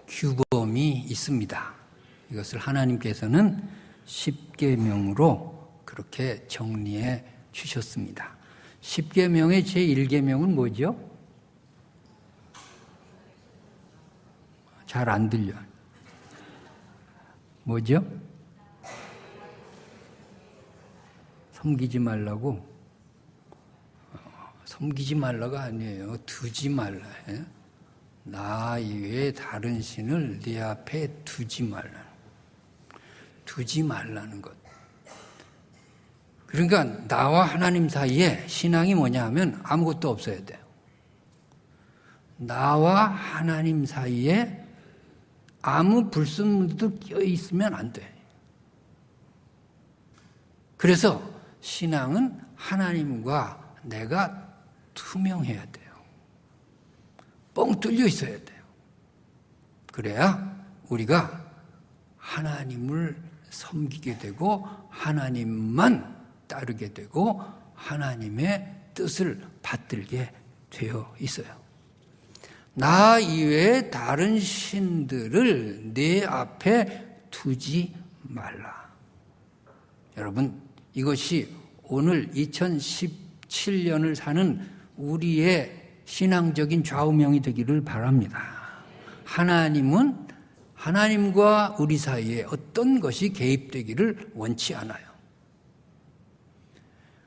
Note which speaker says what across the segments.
Speaker 1: 규범이 있습니다. 이것을 하나님께서는 십계명으로 그렇게 정리해 주셨습니다. 십계명의 제1계명은 뭐죠? 잘 안 들려. 뭐죠? 섬기지 말라고? 섬기지 말라가 아니에요. 두지 말라. 나 이외에 다른 신을 네 앞에 두지 말라는 것. 그러니까 나와 하나님 사이에 신앙이 뭐냐 하면 아무것도 없어야 돼요. 나와 하나님 사이에 아무 불순물도 끼어 있으면 안 돼. 그래서 신앙은 하나님과 내가 투명해야 돼요. 뻥 뚫려 있어야 돼요. 그래야 우리가 하나님을 섬기게 되고 하나님만 따르게 되고 하나님의 뜻을 받들게 되어 있어요. 나 이외에 다른 신들을 내 앞에 두지 말라. 여러분, 이것이 오늘 2017년을 사는 우리의 신앙적인 좌우명이 되기를 바랍니다. 하나님은 하나님과 우리 사이에 어떤 것이 개입되기를 원치 않아요.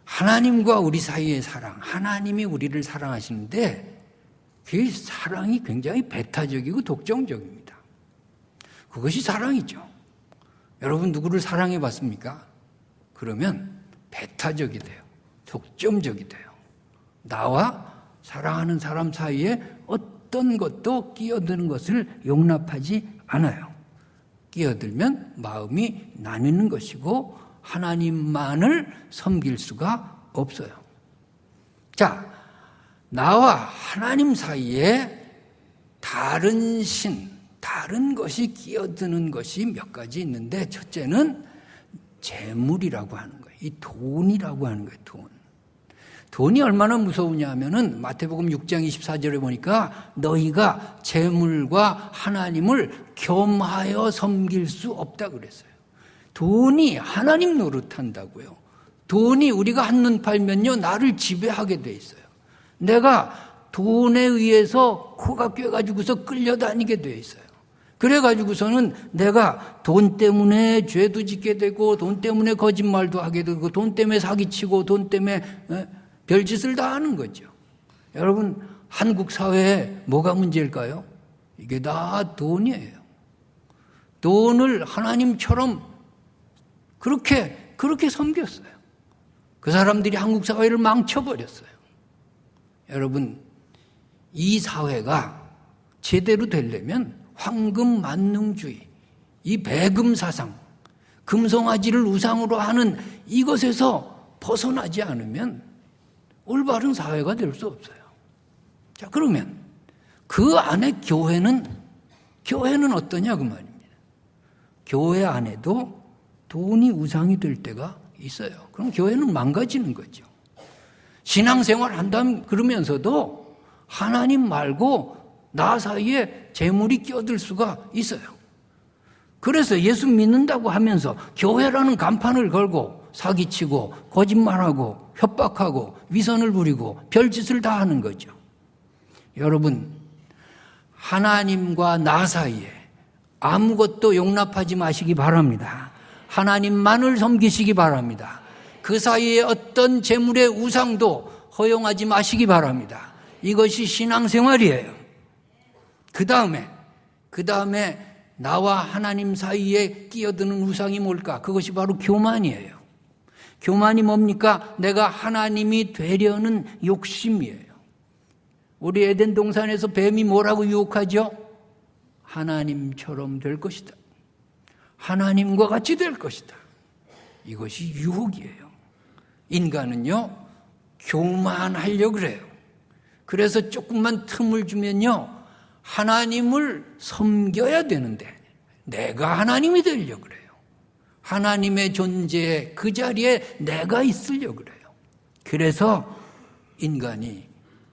Speaker 1: 하나님과 우리 사이의 사랑, 하나님이 우리를 사랑하시는데 그 사랑이 굉장히 배타적이고 독점적입니다. 그것이 사랑이죠. 여러분 누구를 사랑해 봤습니까? 그러면 배타적이 돼요. 독점적이 돼요. 나와 사랑하는 사람 사이에 어떤 것도 끼어드는 것을 용납하지 않아요. 끼어들면 마음이 나뉘는 것이고 하나님만을 섬길 수가 없어요. 자, 나와 하나님 사이에 다른 신, 다른 것이 끼어드는 것이 몇 가지 있는데 첫째는 재물이라고 하는 거예요. 이 돈이라고 하는 거예요. 돈이 얼마나 무서우냐 하면은 마태복음 6장 24절에 보니까 너희가 재물과 하나님을 겸하여 섬길 수 없다 그랬어요. 돈이 하나님 노릇한다고요. 돈이 우리가 한눈 팔면요 나를 지배하게 돼 있어요. 내가 돈에 의해서 코가 꿰가지고서 끌려다니게 돼 있어요. 그래가지고서는 내가 돈 때문에 죄도 짓게 되고 돈 때문에 거짓말도 하게 되고 돈 때문에 사기치고 돈 때문에 별짓을 다 하는 거죠. 여러분 한국 사회에 뭐가 문제일까요? 이게 다 돈이에요. 돈을 하나님처럼 그렇게 섬겼어요. 그 사람들이 한국 사회를 망쳐버렸어요. 여러분 이 사회가 제대로 되려면 황금 만능주의, 이 배금 사상, 금송아지를 우상으로 하는 이것에서 벗어나지 않으면 올바른 사회가 될 수 없어요. 자, 그러면 그 안에 교회는 어떠냐 그 말입니다. 교회 안에도 돈이 우상이 될 때가 있어요. 그럼 교회는 망가지는 거죠. 신앙생활 한다면 그러면서도 하나님 말고 나 사이에 재물이 끼어들 수가 있어요. 그래서 예수 믿는다고 하면서 교회라는 간판을 걸고 사기치고 거짓말하고 협박하고 위선을 부리고 별짓을 다 하는 거죠. 여러분 하나님과 나 사이에 아무것도 용납하지 마시기 바랍니다. 하나님만을 섬기시기 바랍니다. 그 사이에 어떤 재물의 우상도 허용하지 마시기 바랍니다. 이것이 신앙생활이에요. 그 다음에 나와 하나님 사이에 끼어드는 우상이 뭘까? 그것이 바로 교만이에요. 교만이 뭡니까? 내가 하나님이 되려는 욕심이에요. 우리 에덴 동산에서 뱀이 뭐라고 유혹하죠? 하나님처럼 될 것이다. 하나님과 같이 될 것이다. 이것이 유혹이에요. 인간은요, 교만하려고 그래요. 그래서 조금만 틈을 주면요, 하나님을 섬겨야 되는데 내가 하나님이 되려고 그래요. 하나님의 존재에 그 자리에 내가 있으려고 그래요. 그래서 인간이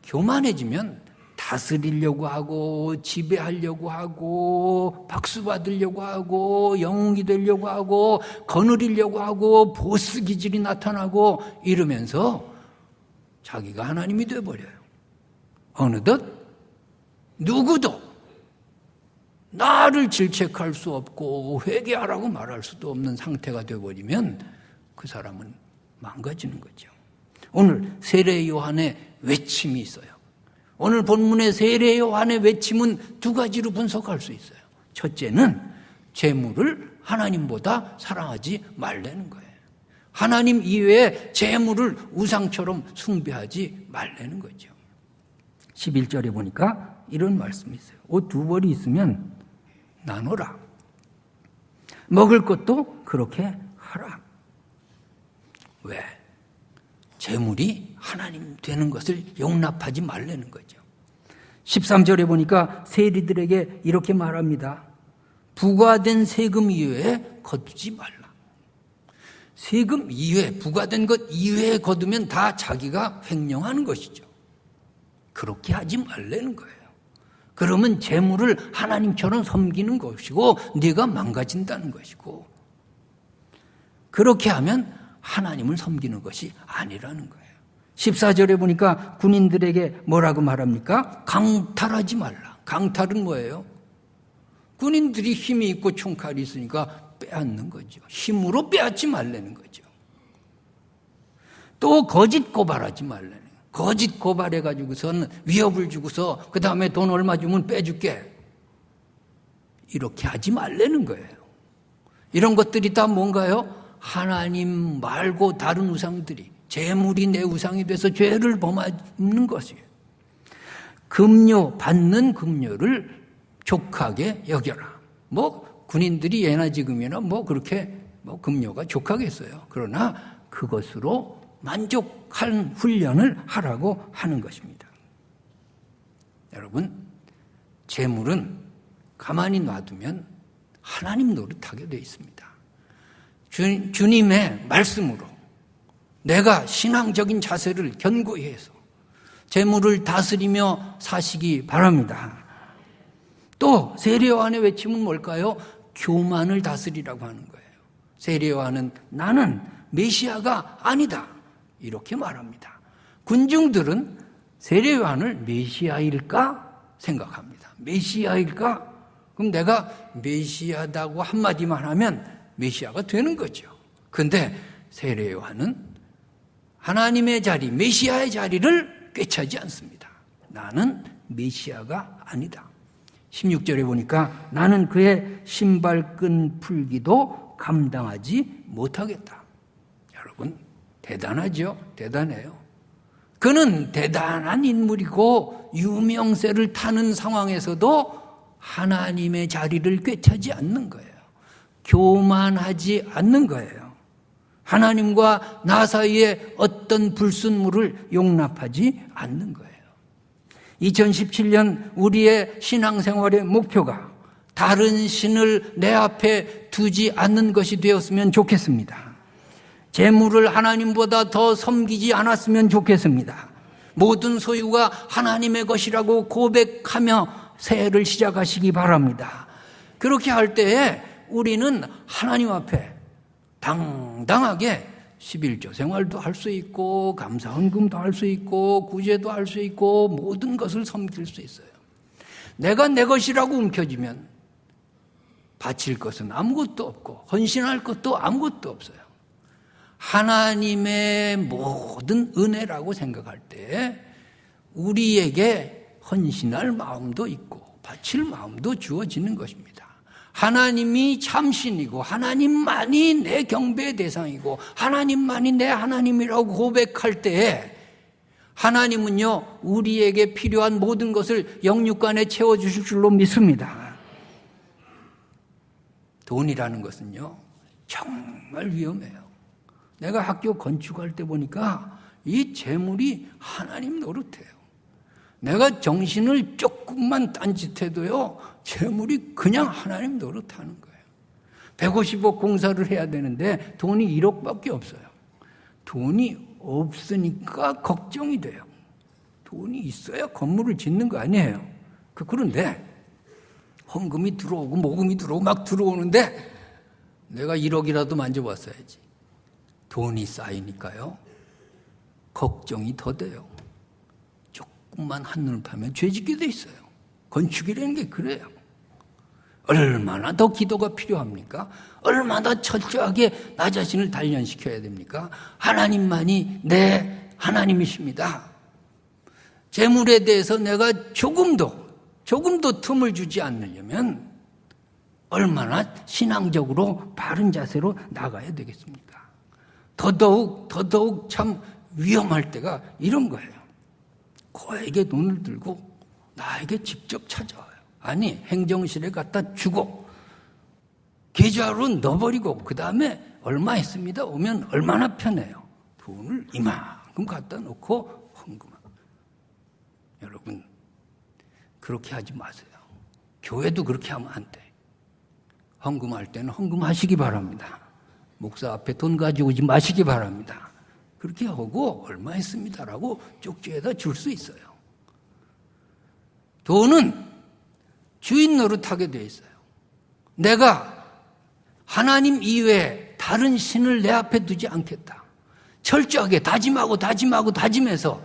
Speaker 1: 교만해지면 다 다스리려고 하고 지배하려고 하고 박수 받으려고 하고 영웅이 되려고 하고 거느리려고 하고 보스 기질이 나타나고 이러면서 자기가 하나님이 되어버려요. 어느덧 누구도 나를 질책할 수 없고 회개하라고 말할 수도 없는 상태가 되어버리면 그 사람은 망가지는 거죠. 오늘 세례 요한의 외침이 있어요. 오늘 본문의 세례 요한의 외침은 두 가지로 분석할 수 있어요. 첫째는 재물을 하나님보다 사랑하지 말라는 거예요. 하나님 이외에 재물을 우상처럼 숭배하지 말라는 거죠. 11절에 보니까 이런 말씀이 있어요. 옷 두 벌이 있으면 나눠라. 먹을 것도 그렇게 하라. 왜? 재물이 하나님 되는 것을 용납하지 말라는 거죠. 13절에 보니까 세리들에게 이렇게 말합니다. 부과된 세금 이외에 거두지 말라. 세금 이외에, 부과된 것 이외에 거두면 다 자기가 횡령하는 것이죠. 그렇게 하지 말라는 거예요. 그러면 재물을 하나님처럼 섬기는 것이고 네가 망가진다는 것이고, 그렇게 하면 하나님을 섬기는 것이 아니라는 거예요. 14절에 보니까 군인들에게 뭐라고 말합니까? 강탈하지 말라. 강탈은 뭐예요? 군인들이 힘이 있고 총칼이 있으니까 빼앗는 거죠. 힘으로 빼앗지 말라는 거죠. 또 거짓 고발하지 말라는 거예요. 거짓 고발해가지고서는 위협을 주고서 그 다음에 돈 얼마 주면 빼줄게. 이렇게 하지 말라는 거예요. 이런 것들이 다 뭔가요? 하나님 말고 다른 우상들이, 재물이 내 우상이 돼서 죄를 범하는 것이에요. 금료, 받는 금료를 족하게 여겨라. 뭐 군인들이 예나 지금이나 뭐 그렇게 뭐 금료가 족하겠어요. 그러나 그것으로 만족한 훈련을 하라고 하는 것입니다. 여러분, 재물은 가만히 놔두면 하나님 노릇하게 되어 있습니다. 주님의 말씀으로 내가 신앙적인 자세를 견고히 해서 재물을 다스리며 사시기 바랍니다. 또 세례 요한의 외침은 뭘까요? 교만을 다스리라고 하는 거예요. 세례 요한은 나는 메시아가 아니다, 이렇게 말합니다. 군중들은 세례 요한을 메시아일까 생각합니다. 메시아일까? 그럼 내가 메시아다고 한마디만 하면 메시아가 되는 거죠. 그런데 세례 요한은 하나님의 자리, 메시아의 자리를 꿰차지 않습니다. 나는 메시아가 아니다. 16절에 보니까 나는 그의 신발끈 풀기도 감당하지 못하겠다. 여러분, 대단하죠? 대단해요. 그는 대단한 인물이고 유명세를 타는 상황에서도 하나님의 자리를 꿰차지 않는 거예요. 교만하지 않는 거예요. 하나님과 나 사이에 어떤 불순물을 용납하지 않는 거예요. 2017년 우리의 신앙생활의 목표가 다른 신을 내 앞에 두지 않는 것이 되었으면 좋겠습니다. 재물을 하나님보다 더 섬기지 않았으면 좋겠습니다. 모든 소유가 하나님의 것이라고 고백하며 새해를 시작하시기 바랍니다. 그렇게 할 때에 우리는 하나님 앞에 당당하게 11조 생활도 할 수 있고 감사헌금도 할 수 있고 구제도 할 수 있고 모든 것을 섬길 수 있어요. 내가 내 것이라고 움켜쥐면 바칠 것은 아무것도 없고 헌신할 것도 아무것도 없어요. 하나님의 모든 은혜라고 생각할 때 우리에게 헌신할 마음도 있고 바칠 마음도 주어지는 것입니다. 하나님이 참신이고 하나님만이 내 경배의 대상이고 하나님만이 내 하나님이라고 고백할 때에 하나님은요 우리에게 필요한 모든 것을 영육간에 채워주실 줄로 믿습니다. 돈이라는 것은요 정말 위험해요. 내가 학교 건축할 때 보니까 이 재물이 하나님 노릇해요. 내가 정신을 조금만 딴짓해도요 재물이 그냥 하나님 노릇하는 거예요. 150억 공사를 해야 되는데 돈이 1억밖에 없어요. 돈이 없으니까 걱정이 돼요. 돈이 있어야 건물을 짓는 거 아니에요. 그런데 헌금이 들어오고 모금이 들어오고 막 들어오는데 내가 1억이라도 만져봤어야지. 돈이 쌓이니까요. 걱정이 더 돼요. 조금만 한눈을 파면 죄짓게 돼 있어요. 건축이라는 게 그래요. 얼마나 더 기도가 필요합니까? 얼마나 철저하게 나 자신을 단련시켜야 됩니까? 하나님만이 내 하나님이십니다. 재물에 대해서 내가 조금도 틈을 주지 않으려면 얼마나 신앙적으로 바른 자세로 나가야 되겠습니까? 더더욱 참 위험할 때가 이런 거예요. 고에게 돈을 들고 나에게 직접 찾아와요. 아니, 행정실에 갖다 주고 계좌로 넣어버리고 그 다음에 얼마 했습니다 오면 얼마나 편해요. 돈을 이만큼 갖다 놓고 헌금하고. 여러분, 그렇게 하지 마세요. 교회도 그렇게 하면 안 돼. 헌금할 때는 헌금하시기 바랍니다. 목사 앞에 돈 가지고 오지 마시기 바랍니다. 그렇게 하고 얼마 했습니다라고 쪽지에다 줄 수 있어요. 돈은 주인 노릇하게 돼 있어요. 내가 하나님 이외에 다른 신을 내 앞에 두지 않겠다. 철저하게 다짐해서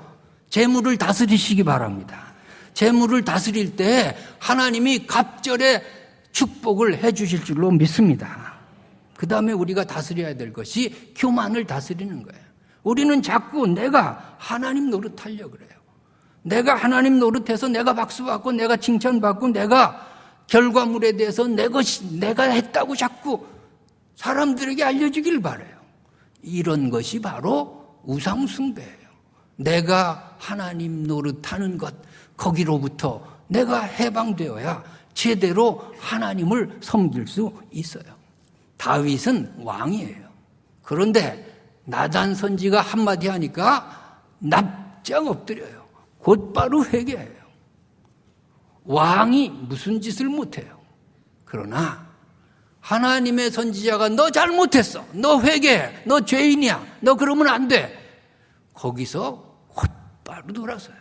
Speaker 1: 재물을 다스리시기 바랍니다. 재물을 다스릴 때 하나님이 갑절에 축복을 해 주실 줄로 믿습니다. 그 다음에 우리가 다스려야 될 것이 교만을 다스리는 거예요. 우리는 자꾸 내가 하나님 노릇하려고 그래요. 내가 하나님 노릇해서 내가 박수받고 내가 칭찬받고 내가 결과물에 대해서 내가 했다고 자꾸 사람들에게 알려주길 바라요. 이런 것이 바로 우상숭배예요. 내가 하나님 노릇하는 것, 거기로부터 내가 해방되어야 제대로 하나님을 섬길 수 있어요. 다윗은 왕이에요. 그런데 나단 선지가 한마디 하니까 납작 엎드려요. 곧바로 회개해요. 왕이 무슨 짓을 못해요. 그러나 하나님의 선지자가 너 잘못했어. 너 회개해. 너 죄인이야. 너 그러면 안 돼. 거기서 곧바로 돌아서요.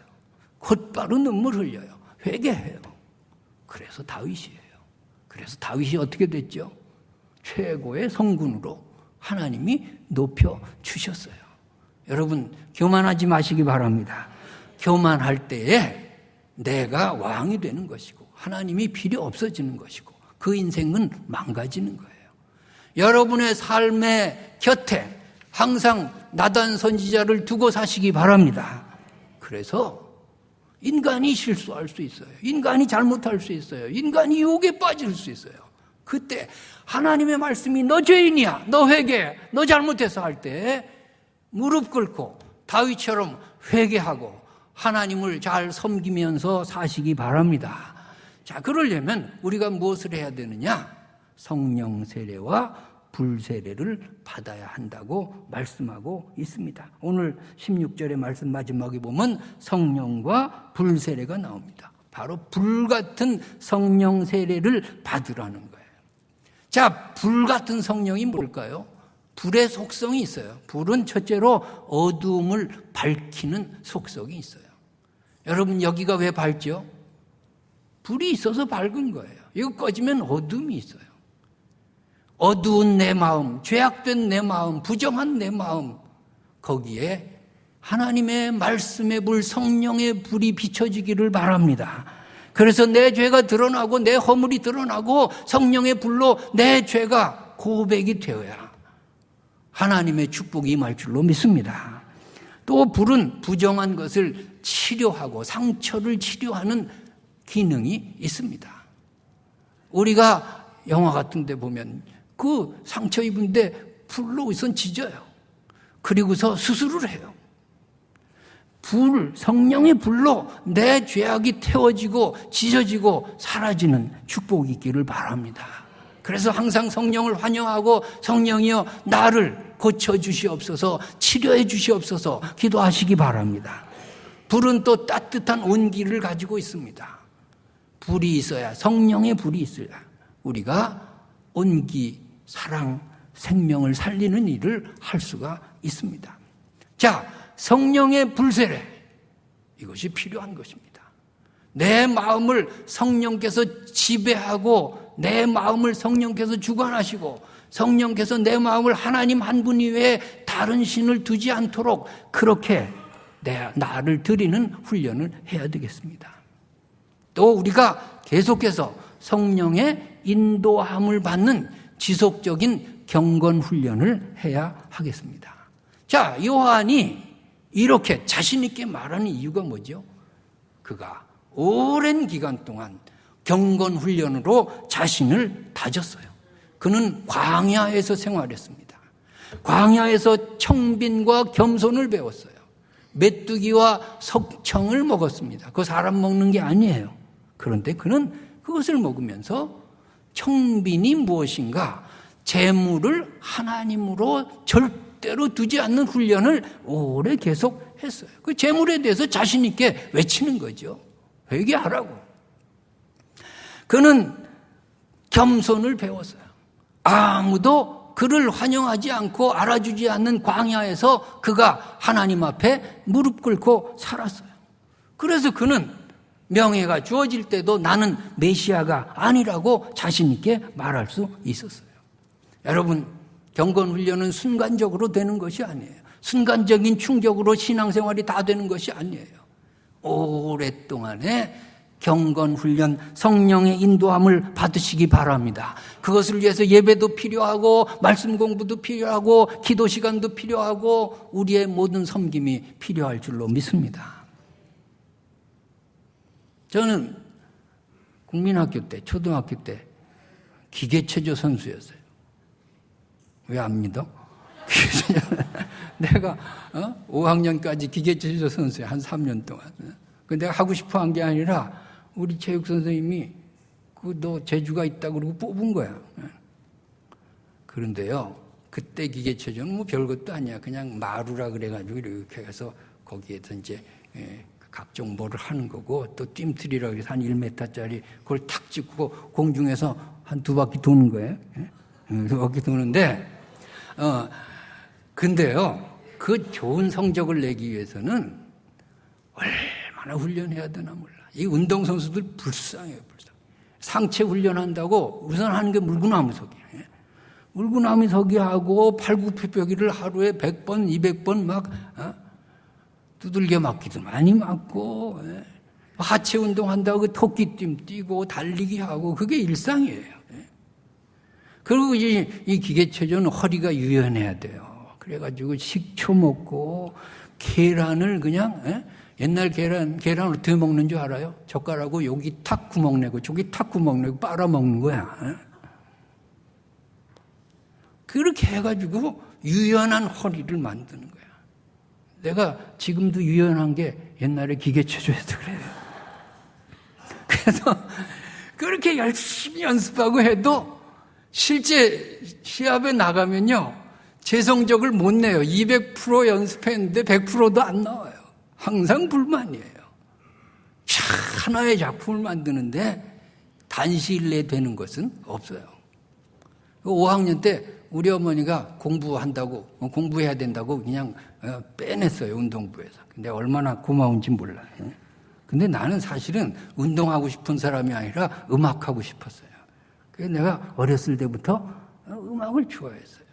Speaker 1: 곧바로 눈물 흘려요. 회개해요. 그래서 다윗이에요. 그래서 다윗이 어떻게 됐죠? 최고의 성군으로 하나님이 높여주셨어요. 여러분, 교만하지 마시기 바랍니다. 교만할 때에 내가 왕이 되는 것이고 하나님이 필요 없어지는 것이고 그 인생은 망가지는 거예요. 여러분의 삶의 곁에 항상 나단 선지자를 두고 사시기 바랍니다. 그래서 인간이 실수할 수 있어요. 인간이 잘못할 수 있어요. 인간이 유혹에 빠질 수 있어요. 그때 하나님의 말씀이 너 죄인이야. 너 회개해. 너 잘못해서 할 때 무릎 꿇고 다윗처럼 회개하고 하나님을 잘 섬기면서 사시기 바랍니다. 자, 그러려면 우리가 무엇을 해야 되느냐? 성령 세례와 불세례를 받아야 한다고 말씀하고 있습니다. 오늘 16절의 말씀 마지막에 보면 성령과 불세례가 나옵니다. 바로 불같은 성령 세례를 받으라는 거예요. 자, 불같은 성령이 뭘까요? 불의 속성이 있어요. 불은 첫째로 어두움을 밝히는 속성이 있어요. 여러분, 여기가 왜 밝죠? 불이 있어서 밝은 거예요. 이거 꺼지면 어둠이 있어요. 어두운 내 마음, 죄악된 내 마음, 부정한 내 마음, 거기에 하나님의 말씀의 불, 성령의 불이 비춰지기를 바랍니다. 그래서 내 죄가 드러나고 내 허물이 드러나고 성령의 불로 내 죄가 고백이 되어야 하나님의 축복이 임할 줄로 믿습니다. 또 불은 부정한 것을 치료하고 상처를 치료하는 기능이 있습니다. 우리가 영화 같은 데 보면 그 상처 입은데 불로 우선 찢어요. 그리고서 수술을 해요. 불, 성령의 불로 내 죄악이 태워지고 찢어지고 사라지는 축복이 있기를 바랍니다. 그래서 항상 성령을 환영하고 성령이여 나를 고쳐주시옵소서, 치료해 주시옵소서 기도하시기 바랍니다. 불은 또 따뜻한 온기를 가지고 있습니다. 불이 있어야, 성령의 불이 있어야 우리가 온기, 사랑, 생명을 살리는 일을 할 수가 있습니다. 자, 성령의 불세례, 이것이 필요한 것입니다. 내 마음을 성령께서 지배하고 내 마음을 성령께서 주관하시고 성령께서 내 마음을 하나님 한 분 이외에 다른 신을 두지 않도록 그렇게 나를 드리는 훈련을 해야 되겠습니다. 또 우리가 계속해서 성령의 인도함을 받는 지속적인 경건 훈련을 해야 하겠습니다. 자, 요한이 이렇게 자신 있게 말하는 이유가 뭐죠? 그가 오랜 기간 동안 경건 훈련으로 자신을 다졌어요. 그는 광야에서 생활했습니다. 광야에서 청빈과 겸손을 배웠어요. 메뚜기와 석청을 먹었습니다. 그거 사람 먹는 게 아니에요. 그런데 그는 그것을 먹으면서 청빈이 무엇인가, 재물을 하나님으로 절대로 두지 않는 훈련을 오래 계속 했어요. 그 재물에 대해서 자신 있게 외치는 거죠. 회개하라고. 그는 겸손을 배웠어요. 아무도 그를 환영하지 않고 알아주지 않는 광야에서 그가 하나님 앞에 무릎 꿇고 살았어요. 그래서 그는 명예가 주어질 때도 나는 메시아가 아니라고 자신 있게 말할 수 있었어요. 여러분, 경건훈련은 순간적으로 되는 것이 아니에요. 순간적인 충격으로 신앙생활이 다 되는 것이 아니에요. 오랫동안의 경건훈련, 성령의 인도함을 받으시기 바랍니다. 그것을 위해서 예배도 필요하고 말씀 공부도 필요하고 기도 시간도 필요하고 우리의 모든 섬김이 필요할 줄로 믿습니다. 저는 국민학교 때, 초등학교 때 기계체조 선수였어요. 왜 안 믿어? 내가 5학년까지 기계체조 선수야. 한 3년 동안. 근데 내가 하고 싶어 한 게 아니라 우리 체육 선생님이 너 재주가 있다고 그러고 뽑은 거야. 그런데요, 그때 기계체조는 뭐 별것도 아니야. 그냥 마루라 그래가지고 이렇게 해서 거기에서 이제 각종 뭐를 하는 거고, 또 뜀틀이라고 해서 한 1m짜리 그걸 탁 찍고 공중에서 한 2바퀴 도는 거예요. 2바퀴 도는데, 근데요, 그 좋은 성적을 내기 위해서는 얼마나 훈련해야 되나 몰라. 이 운동선수들 불쌍해요, 불쌍해. 상체 훈련한다고 우선 하는 게 물구나무 서기예요. 물구나무 서기하고 팔굽혀펴기를 하루에 100번, 200번 막, 두들겨 맞기도 많이 맞고, 하체 운동한다고 그 토끼띠 뛰고 달리기 하고 그게 일상이에요. 그리고 이 기계체조는 허리가 유연해야 돼요. 그래가지고 식초 먹고 계란을 그냥, 옛날 계란 어떻게 먹는 줄 알아요? 젓가락으로 여기 탁 구멍 내고 저기 탁 구멍 내고 빨아먹는 거야. 그렇게 해가지고 유연한 허리를 만드는 거야. 내가 지금도 유연한 게 옛날에 기계체조에서 그래요. 그래서 그렇게 열심히 연습하고 해도 실제 시합에 나가면요, 제 성적을 못 내요. 200% 연습했는데 100%도 안 나와요. 항상 불만이에요. 하나의 작품을 만드는데 단시일 내에 되는 것은 없어요. 5학년 때 우리 어머니가 공부해야 된다고 그냥 빼냈어요, 운동부에서. 근데 얼마나 고마운지 몰라요. 근데 나는 사실은 운동하고 싶은 사람이 아니라 음악하고 싶었어요. 그래서 내가 어렸을 때부터 음악을 좋아했어요.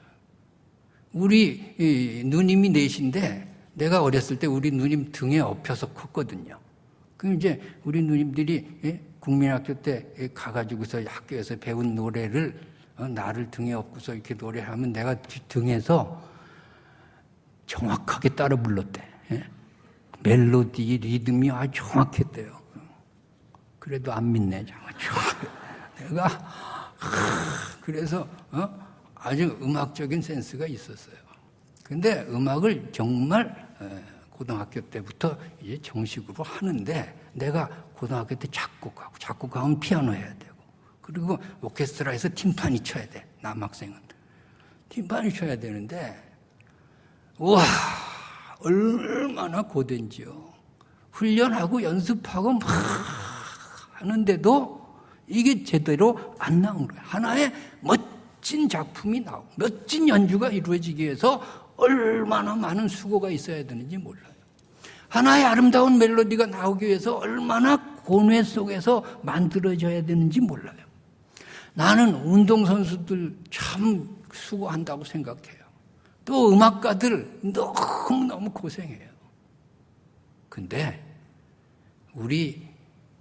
Speaker 1: 우리 누님이 넷인데 내가 어렸을 때 우리 누님 등에 업혀서 컸거든요. 그럼 이제 우리 누님들이 국민학교 때 가가지고서 학교에서 배운 노래를 나를 등에 업고서 이렇게 노래하면 내가 등에서 정확하게 따라 불렀대. 멜로디, 리듬이 아주 정확했대요. 그래도 안 믿네, 내가 그래서 아주 음악적인 센스가 있었어요. 근데 음악을 정말 고등학교 때부터 이제 정식으로 하는데 내가 고등학교 때 작곡하면 피아노 해야 되고 그리고 오케스트라에서 팀파니 쳐야 돼. 남학생은 팀파니 쳐야 되는데 우와 얼마나 고된지요. 훈련하고 연습하고 막 하는데도 이게 제대로 안 나온 거예요. 하나의 멋진 작품이 나오고 멋진 연주가 이루어지기 위해서 얼마나 많은 수고가 있어야 되는지 몰라요. 하나의 아름다운 멜로디가 나오기 위해서 얼마나 고뇌 속에서 만들어져야 되는지 몰라요. 나는 운동선수들 참 수고한다고 생각해요. 또 음악가들 너무너무 고생해요. 근데 우리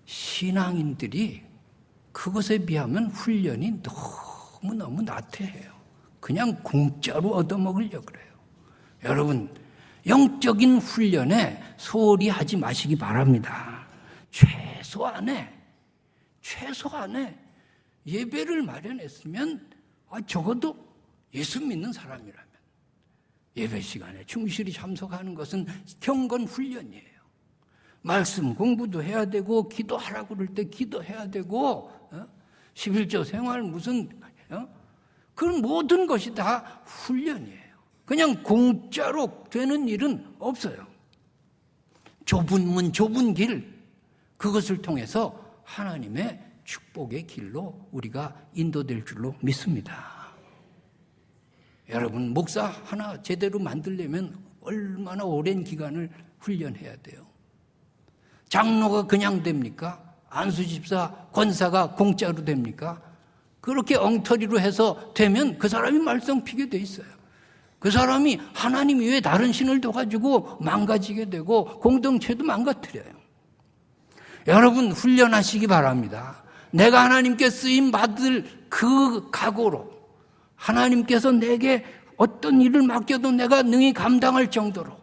Speaker 1: 신앙인들이 그것에 비하면 훈련이 너무너무 나태해요. 그냥 공짜로 얻어먹으려고 그래요. 여러분, 영적인 훈련에 소홀히 하지 마시기 바랍니다. 최소한의 예배를 마련했으면 적어도 예수 믿는 사람이라면 예배 시간에 충실히 참석하는 것은 경건 훈련이에요. 말씀 공부도 해야 되고 기도하라고 그럴 때 기도해야 되고 11조 생활 그런 모든 것이 다 훈련이에요. 그냥 공짜로 되는 일은 없어요. 좁은 문, 좁은 길, 그것을 통해서 하나님의 축복의 길로 우리가 인도될 줄로 믿습니다. 여러분, 목사 하나 제대로 만들려면 얼마나 오랜 기간을 훈련해야 돼요. 장로가 그냥 됩니까? 안수집사, 권사가 공짜로 됩니까? 그렇게 엉터리로 해서 되면 그 사람이 말썽 피게 돼 있어요. 그 사람이 하나님 외에 다른 신을 둬가지고 망가지게 되고 공동체도 망가뜨려요. 여러분, 훈련하시기 바랍니다. 내가 하나님께 쓰임 받을 그 각오로 하나님께서 내게 어떤 일을 맡겨도 내가 능히 감당할 정도로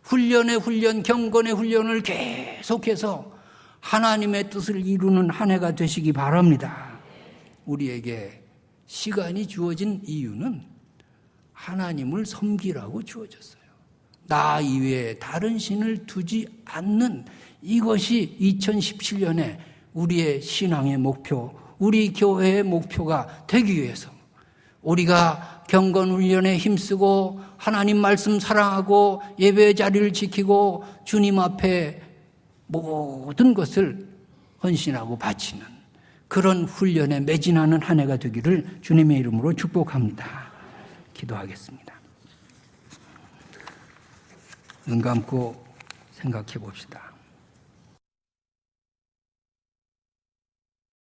Speaker 1: 훈련의 훈련, 경건의 훈련을 계속해서 하나님의 뜻을 이루는 한 해가 되시기 바랍니다. 우리에게 시간이 주어진 이유는 하나님을 섬기라고 주어졌어요. 나 이외에 다른 신을 두지 않는 이것이 2017년에 우리의 신앙의 목표, 우리 교회의 목표가 되기 위해서 우리가 경건훈련에 힘쓰고 하나님 말씀 사랑하고 예배 자리를 지키고 주님 앞에 모든 것을 헌신하고 바치는 그런 훈련에 매진하는 한 해가 되기를 주님의 이름으로 축복합니다. 기도하겠습니다. 눈 감고 생각해 봅시다.